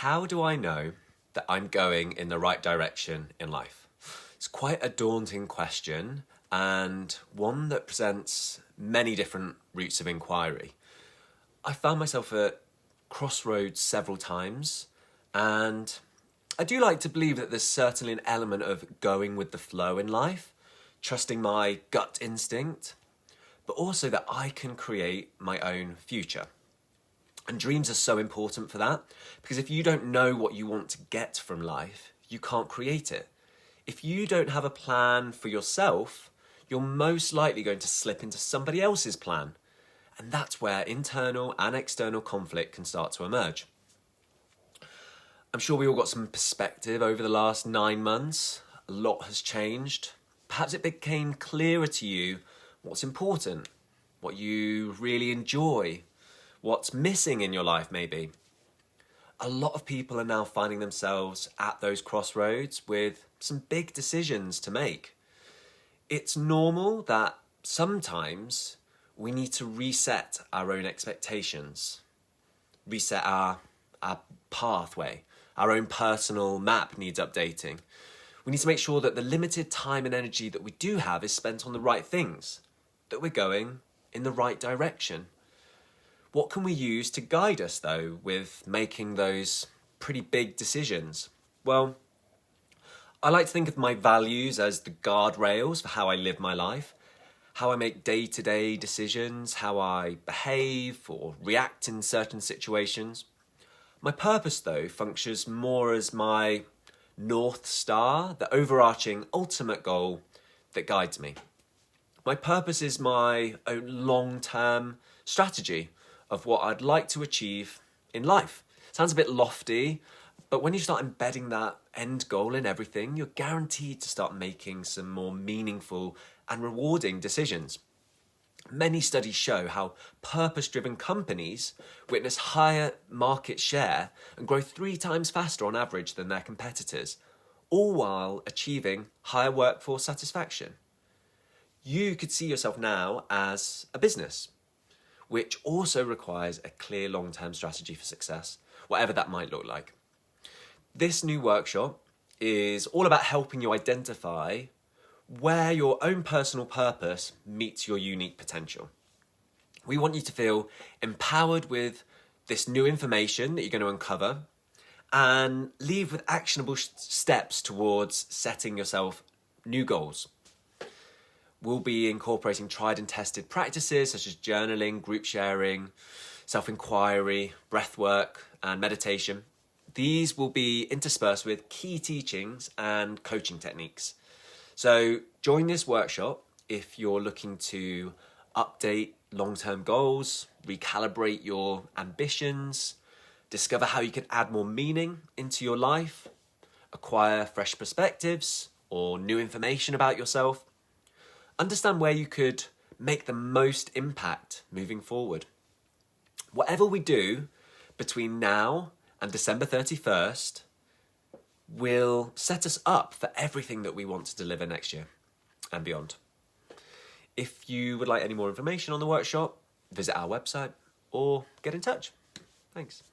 How do I know that I'm going in the right direction in life? It's quite a daunting question and one that presents many different routes of inquiry. I found myself at crossroads several times, and I do like to believe that there's certainly an element of going with the flow in life, trusting my gut instinct, but also that I can create my own future. And dreams are so important for that, because if you don't know what you want to get from life, you can't create it. If you don't have a plan for yourself, you're most likely going to slip into somebody else's plan. And that's where internal and external conflict can start to emerge. I'm sure we all got some perspective over the last 9 months. A lot has changed. Perhaps it became clearer to you what's important, what you really enjoy, what's missing in your life maybe. A lot of people are now finding themselves at those crossroads with some big decisions to make. It's normal that sometimes we need to reset our own expectations, reset our pathway. Our own personal map needs updating. We need to make sure that the limited time and energy that we do have is spent on the right things, that we're going in the right direction. What can we use to guide us, though, with making those pretty big decisions? Well, I like to think of my values as the guardrails for how I live my life, how I make day-to-day decisions, how I behave or react in certain situations. My purpose, though, functions more as my North Star, the overarching ultimate goal that guides me. My purpose is my own long-term strategy of what I'd like to achieve in life. Sounds a bit lofty, but when you start embedding that end goal in everything, you're guaranteed to start making some more meaningful and rewarding decisions. Many studies show how purpose-driven companies witness higher market share and grow 3 times faster on average than their competitors, all while achieving higher workforce satisfaction. You could see yourself now as a business, which also requires a clear long-term strategy for success, whatever that might look like. This new workshop is all about helping you identify where your own personal purpose meets your unique potential. We want you to feel empowered with this new information that you're going to uncover and leave with actionable steps towards setting yourself new goals. We'll be incorporating tried and tested practices such as journaling, group sharing, self-inquiry, breathwork, and meditation. These will be interspersed with key teachings and coaching techniques. So join this workshop if you're looking to update long-term goals, recalibrate your ambitions, discover how you can add more meaning into your life, acquire fresh perspectives or new information about yourself, understand where you could make the most impact moving forward. Whatever we do between now and December 31st will set us up for everything that we want to deliver next year and beyond. If you would like any more information on the workshop, visit our website or get in touch. Thanks.